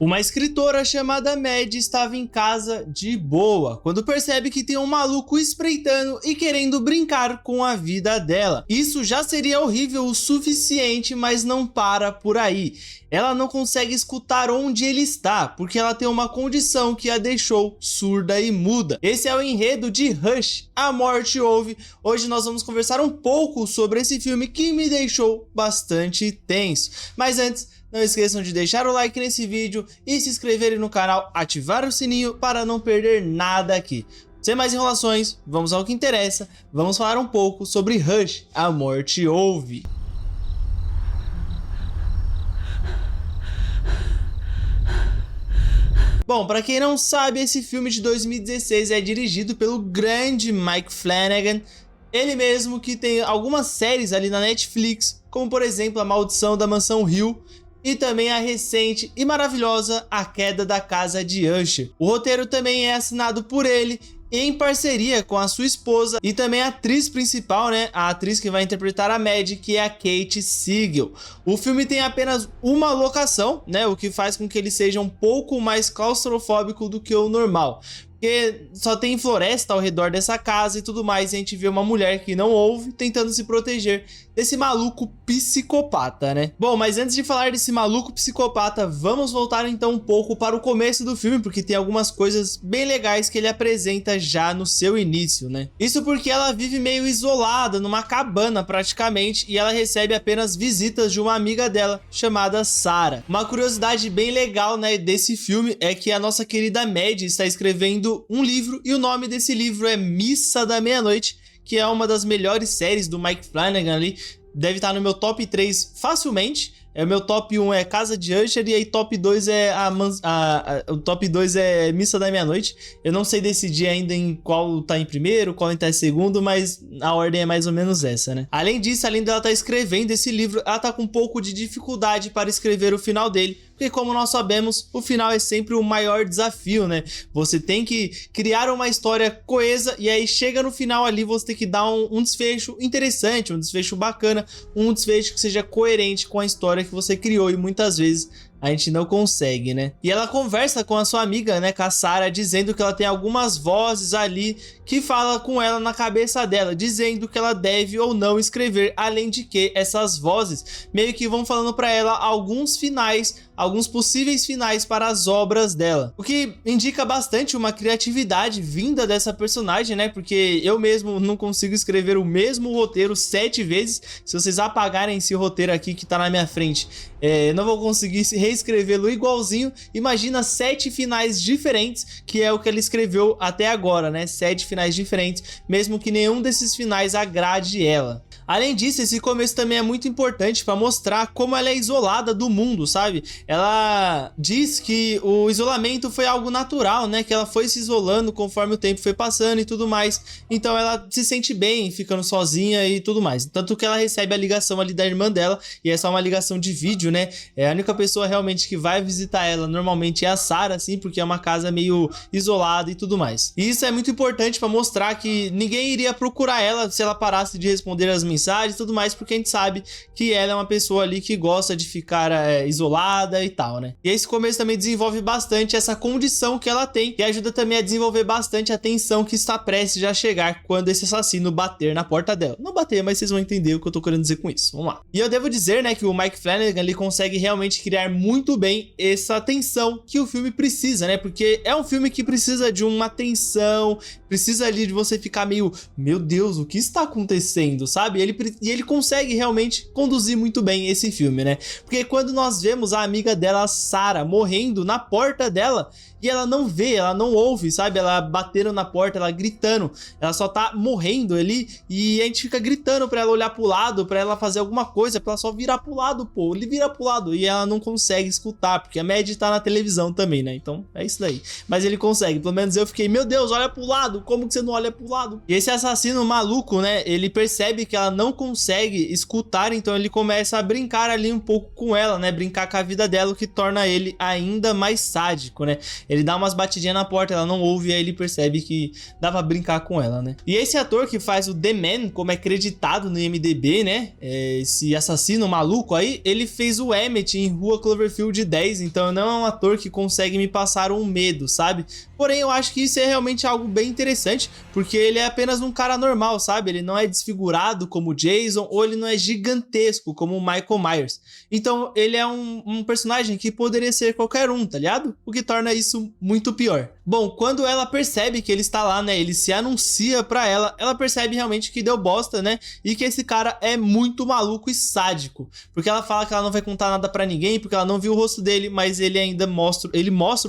Uma escritora chamada Mad estava em casa de boa, quando percebe que tem um maluco espreitando e querendo brincar com a vida dela. Isso já seria horrível o suficiente, mas não para por aí. Ela não consegue escutar onde ele está, porque ela tem uma condição que a deixou surda e muda. Esse é o enredo de Rush, A Morte Ouve. Hoje nós vamos conversar um pouco sobre esse filme que me deixou bastante tenso. Mas antes, não esqueçam de deixar o like nesse vídeo e se inscreverem no canal, ativar o sininho para não perder nada aqui. Sem mais enrolações, vamos ao que interessa. Vamos falar um pouco sobre Rush, A Morte Ouve. Bom, para quem não sabe, esse filme de 2016 é dirigido pelo grande Mike Flanagan, ele mesmo que tem algumas séries ali na Netflix, como por exemplo A Maldição da Mansão Hill, e também a recente e maravilhosa A Queda da Casa de Usher. O roteiro também é assinado por ele, em parceria com a sua esposa e também a atriz principal, né? A atriz que vai interpretar a Mad, que é a Kate Siegel. O filme tem apenas uma locação, né? O que faz com que ele seja um pouco mais claustrofóbico do que o normal. Porque só tem floresta ao redor dessa casa e tudo mais, e a gente vê uma mulher que não ouve tentando se proteger desse maluco psicopata, né? Bom, mas antes de falar desse maluco psicopata, vamos voltar então um pouco para o começo do filme, porque tem algumas coisas bem legais que ele apresenta já no seu início, né? Isso porque ela vive meio isolada, numa cabana praticamente, e ela recebe apenas visitas de uma amiga dela, chamada Sarah. Uma curiosidade bem legal, né, desse filme é que a nossa querida Mad está escrevendo um livro, e o nome desse livro é Missa da Meia-Noite, que é uma das melhores séries do Mike Flanagan ali, deve estar no meu top 3 facilmente. O meu top 1 é Casa de Usher, e aí top 2 é o top 2 é Missa da Meia-Noite. Eu não sei decidir ainda em qual tá em primeiro, qual tá em segundo, mas a ordem é mais ou menos essa, né? Além disso, além dela estar escrevendo esse livro, ela tá com um pouco de dificuldade para escrever o final dele, porque como nós sabemos, o final é sempre o maior desafio, né? Você tem que criar uma história coesa, e aí chega no final ali, você tem que dar um desfecho interessante, um desfecho bacana, um desfecho que seja coerente com a história que você criou, e muitas vezes a gente não consegue, né? E ela conversa com a sua amiga, né, com a Sarah, dizendo que ela tem algumas vozes ali que falam com ela na cabeça dela, dizendo que ela deve ou não escrever, além de que essas vozes meio que vão falando para ela alguns finais, alguns possíveis finais para as obras dela. O que indica bastante uma criatividade vinda dessa personagem, né? Porque eu mesmo não consigo escrever o mesmo roteiro 7 vezes. Se vocês apagarem esse roteiro aqui que tá na minha frente, não vou conseguir reescrevê-lo igualzinho. Imagina 7 finais diferentes, que é o que ela escreveu até agora, né? 7 finais diferentes, mesmo que nenhum desses finais agrade ela. Além disso, esse começo também é muito importante para mostrar como ela é isolada do mundo, sabe? Ela diz que o isolamento foi algo natural, né? Que ela foi se isolando conforme o tempo foi passando e tudo mais. Então ela se sente bem ficando sozinha e tudo mais. Tanto que ela recebe a ligação ali da irmã dela, e é só uma ligação de vídeo, né? É a única pessoa realmente que vai visitar ela normalmente é a Sarah, assim, porque é uma casa meio isolada e tudo mais. E isso é muito importante para mostrar que ninguém iria procurar ela se ela parasse de responder as mensagens e tudo mais, porque a gente sabe que ela é uma pessoa ali que gosta de ficar isolada e tal, né? E esse começo também desenvolve bastante essa condição que ela tem, e ajuda também a desenvolver bastante a tensão que está prestes a chegar quando esse assassino bater na porta dela. Não bater, mas vocês vão entender o que eu tô querendo dizer com isso. Vamos lá. E eu devo dizer, né, que o Mike Flanagan ele consegue realmente criar muito bem essa tensão que o filme precisa, né? Porque é um filme que precisa de uma tensão, precisa ali de você ficar meio, meu Deus, o que está acontecendo, sabe? E ele consegue realmente conduzir muito bem esse filme, né? Porque quando nós vemos a amiga dela, Sarah, morrendo na porta dela, e ela não vê, ela não ouve, sabe? Ela batendo na porta, ela gritando, ela só tá morrendo ali, e a gente fica gritando pra ela olhar pro lado, pra ela fazer alguma coisa, pra ela só virar pro lado, pô, ele vira pro lado, e ela não consegue escutar, porque a Mad tá na televisão também, né? Então é isso daí. Mas ele consegue, pelo menos eu fiquei, meu Deus, olha pro lado, como que você não olha pro lado? E esse assassino maluco, né, ele percebe que ela não consegue escutar, então ele começa a brincar ali um pouco com ela, né, brincar com a vida dela, o que torna ele ainda mais sádico, né? Ele dá umas batidinhas na porta, ela não ouve, e aí ele percebe que dá pra brincar com ela, né? E esse ator que faz o The Man, como é creditado no IMDb, né? Esse assassino maluco aí, ele fez o Emmett em Rua Cloverfield 10, então não é um ator que consegue me passar um medo, sabe? Porém, eu acho que isso é realmente algo bem interessante, porque ele é apenas um cara normal, sabe? Ele não é desfigurado como o Jason, ou ele não é gigantesco como o Michael Myers. Então, ele é um personagem que poderia ser qualquer um, tá ligado? O que torna isso muito pior. Bom, quando ela percebe que ele está lá, né? Ele se anuncia pra ela, ela percebe realmente que deu bosta, né? E que esse cara é muito maluco e sádico. Porque ela fala que ela não vai contar nada pra ninguém, porque ela não viu o rosto dele, mas ele ainda mostra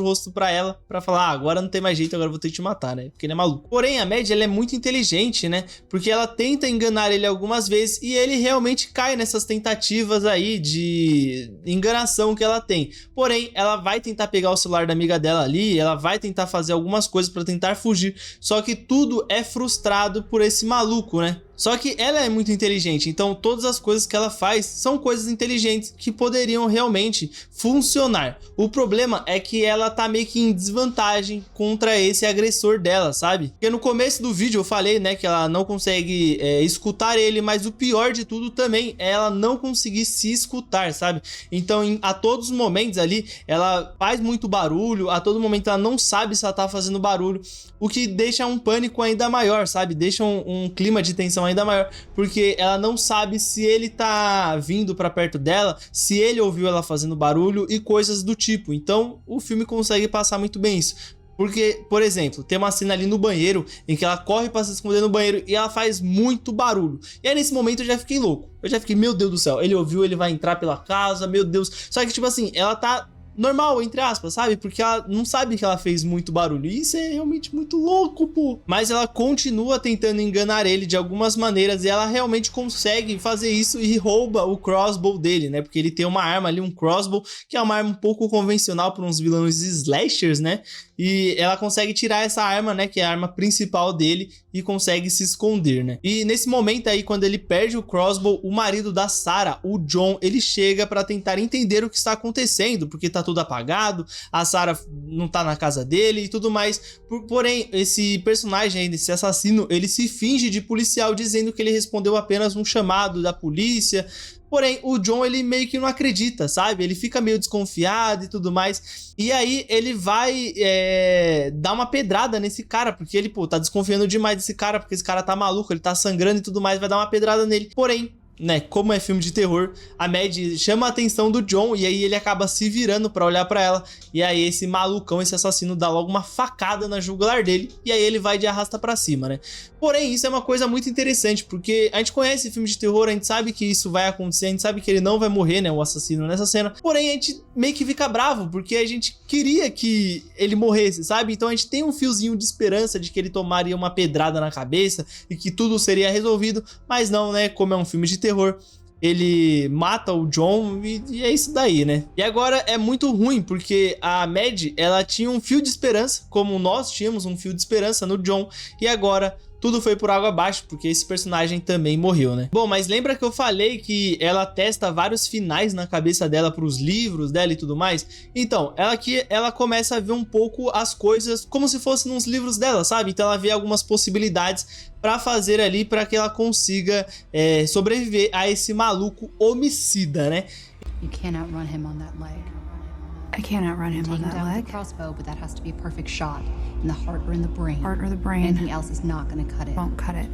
o rosto pra ela, pra falar, agora não tem mais jeito, agora eu vou ter que te matar, né? Porque ele é maluco. Porém, a Maddie, ela é muito inteligente, né? Porque ela tenta enganar ele algumas vezes e ele realmente cai nessas tentativas aí de enganação que ela tem. Porém, ela vai tentar pegar o celular da amiga dela ali, ela vai tentar fazer algumas coisas pra tentar fugir, só que tudo é frustrado por esse maluco, né? Só que ela é muito inteligente, então todas as coisas que ela faz são coisas inteligentes que poderiam realmente funcionar. O problema é que ela tá meio que em desvantagem contra esse agressor dela, sabe? Porque no começo do vídeo eu falei, né, que ela não consegue escutar ele, mas o pior de tudo também é ela não conseguir se escutar, sabe? Então a todos os momentos ali, ela faz muito barulho, a todo momento ela não sabe se ela tá fazendo barulho, o que deixa um pânico ainda maior, sabe? Deixa um clima de tensão ainda maior, porque ela não sabe se ele tá vindo pra perto dela, se ele ouviu ela fazendo barulho e coisas do tipo. Então o filme consegue passar muito bem isso. Porque, por exemplo, tem uma cena ali no banheiro em que ela corre pra se esconder no banheiro e ela faz muito barulho. E aí nesse momento eu já fiquei louco. Eu já fiquei, meu Deus do céu, ele ouviu, ele vai entrar pela casa, meu Deus. Só que tipo assim, ela tá normal, entre aspas, sabe? Porque ela não sabe que ela fez muito barulho. E isso é realmente muito louco, pô. Mas ela continua tentando enganar ele de algumas maneiras e ela realmente consegue fazer isso e rouba o crossbow dele, né? Porque ele tem uma arma ali, um crossbow, que é uma arma um pouco convencional para uns vilões slashers, né? E ela consegue tirar essa arma, né, que é a arma principal dele, e consegue se esconder, né? E nesse momento aí, quando ele perde o crossbow, o marido da Sarah, o John, ele chega pra tentar entender o que está acontecendo, porque tá tudo apagado, a Sarah não tá na casa dele e tudo mais. Porém, esse personagem aí, esse assassino, ele se finge de policial, dizendo que ele respondeu apenas um chamado da polícia. Porém, o John, ele meio que não acredita, sabe? Ele fica meio desconfiado e tudo mais. E aí, ele vai dar uma pedrada nesse cara, porque ele, pô, tá desconfiando demais desse cara, porque esse cara tá maluco, ele tá sangrando e tudo mais, vai dar uma pedrada nele. Porém, né, como é filme de terror, a Maddie chama a atenção do John e aí ele acaba se virando pra olhar pra ela, e aí esse malucão, esse assassino dá logo uma facada na jugular dele, e aí ele vai de arrasta pra cima, né? Porém, isso é uma coisa muito interessante, porque a gente conhece filme de terror, a gente sabe que isso vai acontecer, a gente sabe que ele não vai morrer, né, o assassino nessa cena, porém a gente meio que fica bravo, porque a gente queria que ele morresse, sabe? Então a gente tem um fiozinho de esperança de que ele tomaria uma pedrada na cabeça e que tudo seria resolvido, mas não, né, como é um filme de terror, ele mata o John e é isso daí, né? E agora é muito ruim, porque a Maddie, ela tinha um fio de esperança, como nós tínhamos um fio de esperança no John, e agora tudo foi por água abaixo, porque esse personagem também morreu, né? Bom, mas lembra que eu falei que ela testa vários finais na cabeça dela pros livros dela e tudo mais? Então, ela começa a ver um pouco as coisas como se fossem nos livros dela, sabe? Então ela vê algumas possibilidades pra fazer ali, pra que ela consiga sobreviver a esse maluco homicida, né? You can't outrun him on that leg. I can't outrun him on Take him that down with leg. a crossbow, but that has to be a perfect shot. In the heart or in the brain. Heart or the brain. Anything else is not gonna cut it. Won't cut it.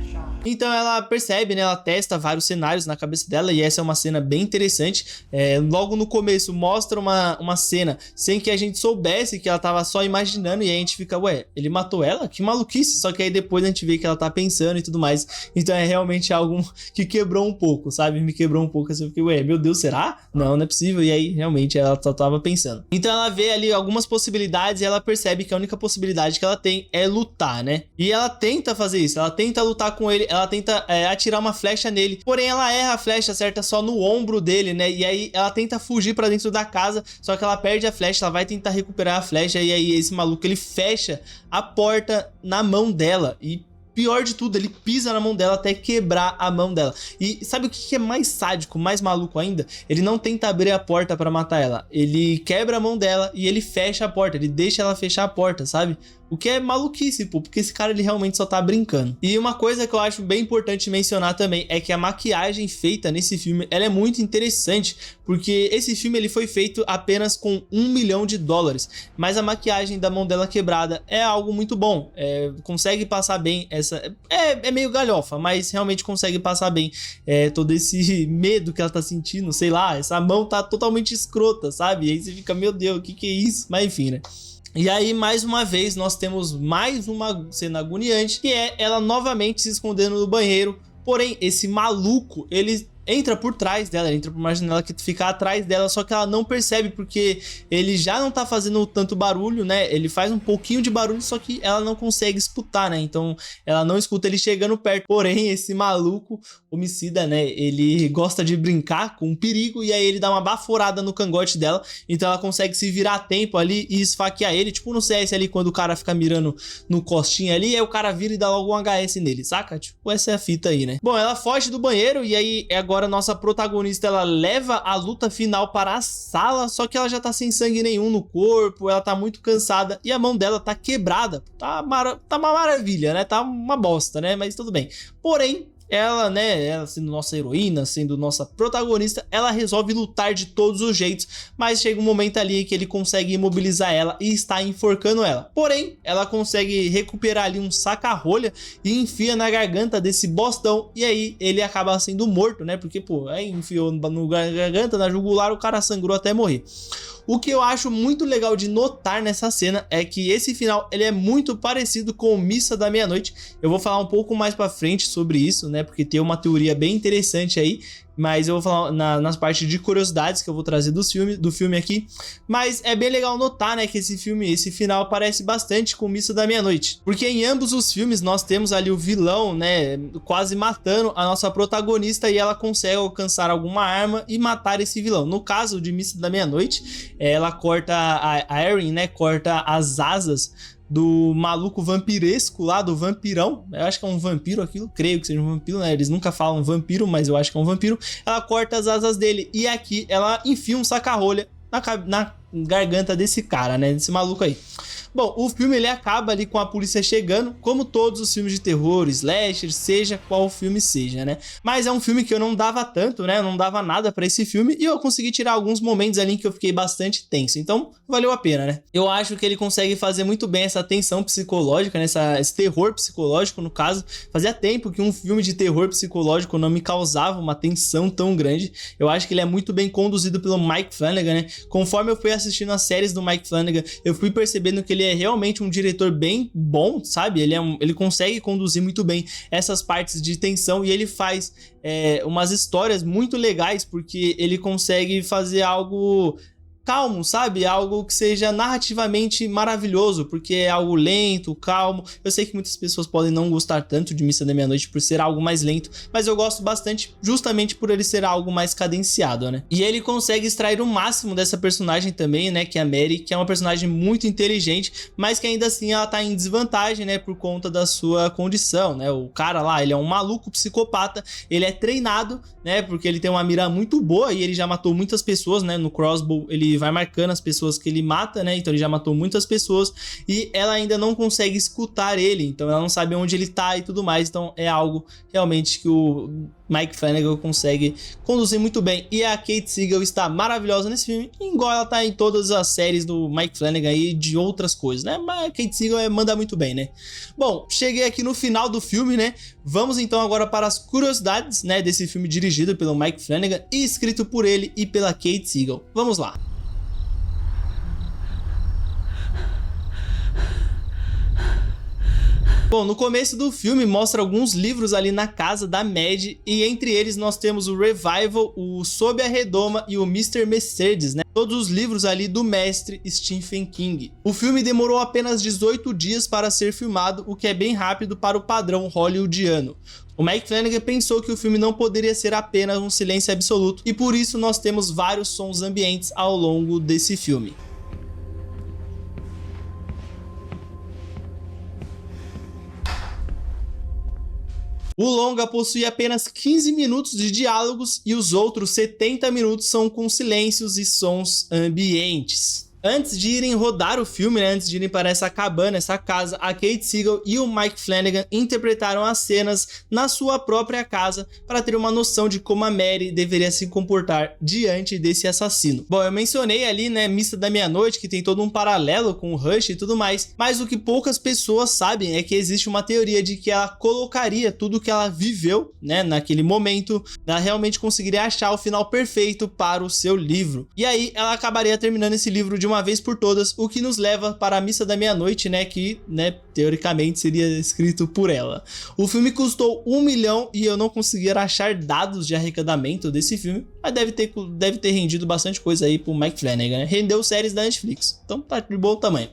Então ela percebe, né? Ela testa vários cenários na cabeça dela e essa é uma cena bem interessante. Logo no começo mostra uma cena sem que a gente soubesse, que ela tava só imaginando, e aí a gente fica, ué, ele matou ela? Que maluquice! Só que aí depois a gente vê que ela tá pensando e tudo mais. Então é realmente algo que quebrou um pouco, sabe? Me quebrou um pouco assim, eu fiquei, ué, meu Deus, será? Não, não é possível. E aí realmente ela só tava pensando. Então ela vê ali algumas possibilidades e ela percebe que a única possibilidade que ela tem é lutar, né? E ela tenta fazer isso, ela tenta lutar com ele, ela tenta atirar uma flecha nele, porém ela erra a flecha, acerta só no ombro dele, né? E aí ela tenta fugir pra dentro da casa, só que ela perde a flecha, ela vai tentar recuperar a flecha e aí esse maluco, ele fecha a porta na mão dela e pior de tudo, ele pisa na mão dela até quebrar a mão dela. E sabe o que é mais sádico, mais maluco ainda? Ele não tenta abrir a porta pra matar ela. Ele quebra a mão dela e ele fecha a porta, ele deixa ela fechar a porta, sabe? O que é maluquice, pô, porque esse cara ele realmente só tá brincando. E uma coisa que eu acho bem importante mencionar também é que a maquiagem feita nesse filme, ela é muito interessante, porque esse filme ele foi feito apenas com $1 milhão, mas a maquiagem da mão dela quebrada é algo muito bom, consegue passar bem essa... É meio galhofa, mas realmente consegue passar bem todo esse medo que ela tá sentindo, sei lá, essa mão tá totalmente escrota, sabe? E aí você fica, meu Deus, o que é isso? Mas enfim, né? E aí, mais uma vez, nós temos mais uma cena agoniante, que é ela novamente se escondendo no banheiro. Porém, esse maluco, ele entra por trás dela, ele entra por uma janela que fica atrás dela, só que ela não percebe, porque ele já não tá fazendo tanto barulho, né? Ele faz um pouquinho de barulho, só que ela não consegue escutar, né? Então, ela não escuta ele chegando perto. Porém, esse maluco homicida, né? Ele gosta de brincar com o perigo, e aí ele dá uma baforada no cangote dela, então ela consegue se virar a tempo ali e esfaquear ele, tipo no CS ali, quando o cara fica mirando no costinho ali, aí o cara vira e dá logo um HS nele, saca? Tipo, essa é a fita aí, né? Bom, ela foge do banheiro, e aí agora a nossa protagonista, ela leva a luta final para a sala, só que ela já tá sem sangue nenhum no corpo, ela tá muito cansada e a mão dela tá quebrada. Tá uma maravilha, né? Tá uma bosta, né? Mas tudo bem. Porém, ela, né, ela sendo nossa heroína, sendo nossa protagonista, ela resolve lutar de todos os jeitos, mas chega um momento ali que ele consegue imobilizar ela e está enforcando ela. Porém, ela consegue recuperar ali um saca-rolha e enfia na garganta desse bostão, e aí ele acaba sendo morto, né, porque, pô, aí enfiou no garganta, na jugular, o cara sangrou até morrer. O que eu acho muito legal de notar nessa cena é que esse final ele é muito parecido com Missa da Meia-Noite. Eu vou falar um pouco mais pra frente sobre isso, né? Porque tem uma teoria bem interessante aí, mas eu vou falar nas partes de curiosidades que eu vou trazer do filme aqui. Mas é bem legal notar, né, que esse final parece bastante com Missa da Meia-Noite, porque em ambos os filmes nós temos ali o vilão, né, quase matando a nossa protagonista, e ela consegue alcançar alguma arma e matar esse vilão. No caso de Missa da Meia-Noite, ela corta a Erin, né, corta as asas do maluco vampiresco lá, do vampirão. Eu acho que é um vampiro aquilo, creio que seja um vampiro, né? Eles nunca falam vampiro, mas eu acho que é um vampiro. Ela corta as asas dele e aqui ela enfia um saca-rolha na garganta desse cara, né? Desse maluco aí. Bom, o filme ele acaba ali com a polícia chegando, como todos os filmes de terror, slasher, seja qual filme seja, né? Mas é um filme que eu não dava tanto, né? Eu não dava nada pra esse filme, e eu consegui tirar alguns momentos ali em que eu fiquei bastante tenso. Então, valeu a pena, né? Eu acho que ele consegue fazer muito bem essa tensão psicológica, né? Esse terror psicológico, no caso. Fazia tempo que um filme de terror psicológico não me causava uma tensão tão grande. Eu acho que ele é muito bem conduzido pelo Mike Flanagan, né? Conforme eu fui assistindo as séries do Mike Flanagan, eu fui percebendo que ele é realmente um diretor bem bom, sabe? Ele consegue conduzir muito bem essas partes de tensão, e ele faz umas histórias muito legais, porque ele consegue fazer algo calmo, sabe? Algo que seja narrativamente maravilhoso, porque é algo lento, calmo. Eu sei que muitas pessoas podem não gostar tanto de Missa da Meia-Noite por ser algo mais lento, mas eu gosto bastante justamente por ele ser algo mais cadenciado, né? E ele consegue extrair o máximo dessa personagem também, né? Que é a Mary, que é uma personagem muito inteligente, mas que ainda assim ela tá em desvantagem, né? Por conta da sua condição, né? O cara lá, ele é um maluco psicopata, ele é treinado, né? Porque ele tem uma mira muito boa e ele já matou muitas pessoas, né? No crossbow, ele vai marcando as pessoas que ele mata, né? Então ele já matou muitas pessoas, e ela ainda não consegue escutar ele, então ela não sabe onde ele tá e tudo mais. Então é algo realmente que o Mike Flanagan consegue conduzir muito bem. E a Kate Siegel está maravilhosa nesse filme, igual ela tá em todas as séries do Mike Flanagan e de outras coisas, né? Mas a Kate Siegel manda muito bem, né? Bom, cheguei aqui no final do filme, né? Vamos então agora para as curiosidades, né? Desse filme dirigido pelo Mike Flanagan e escrito por ele e pela Kate Siegel. Vamos lá. Bom, no começo do filme mostra alguns livros ali na casa da Mad, e entre eles nós temos o Revival, o Sob a Redoma e o Mr. Mercedes, né? Todos os livros ali do mestre Stephen King. O filme demorou apenas 18 dias para ser filmado, o que é bem rápido para o padrão hollywoodiano. O Mike Flanagan pensou que o filme não poderia ser apenas um silêncio absoluto, e por isso nós temos vários sons ambientes ao longo desse filme. O longa possui apenas 15 minutos de diálogos e os outros 70 minutos são com silêncios e sons ambientes. Antes de irem rodar o filme, né, antes de irem para essa cabana, essa casa, a Kate Siegel e o Mike Flanagan interpretaram as cenas na sua própria casa para ter uma noção de como a Mary deveria se comportar diante desse assassino. Bom, eu mencionei ali, né, Missa da Meia-Noite, que tem todo um paralelo com o Rush e tudo mais, mas o que poucas pessoas sabem é que existe uma teoria de que ela colocaria tudo que ela viveu, né, naquele momento, ela realmente conseguiria achar o final perfeito para o seu livro. E aí ela acabaria terminando esse livro de uma vez por todas, o que nos leva para a Missa da Meia-Noite, né, que, né, teoricamente seria escrito por ela. O filme custou 1 milhão e eu não consegui achar dados de arrecadamento desse filme, mas deve ter rendido bastante coisa aí pro Mike Flanagan, né? Rendeu séries da Netflix, então tá de bom tamanho.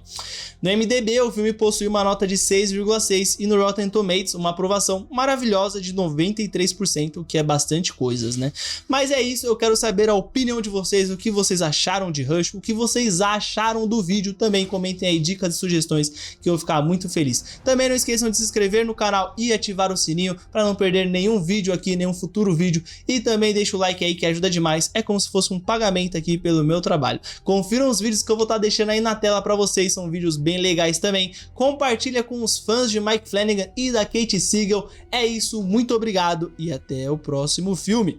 No MDB, o filme possui uma nota de 6,6 e no Rotten Tomatoes uma aprovação maravilhosa de 93%, o que é bastante coisas, né? Mas é isso, eu quero saber a opinião de vocês, o que vocês acharam de Rush, o que vocês acharam do vídeo, também comentem aí dicas e sugestões que eu vou ficar muito feliz. Também não esqueçam de se inscrever no canal e ativar o sininho para não perder nenhum vídeo aqui, nenhum futuro vídeo, e também deixa o like aí que ajuda demais, é como se fosse um pagamento aqui pelo meu trabalho. Confiram os vídeos que eu vou estar deixando aí na tela para vocês, são vídeos bem legais também. Compartilha com os fãs de Mike Flanagan e da Kate Siegel. É isso, muito obrigado e até o próximo filme.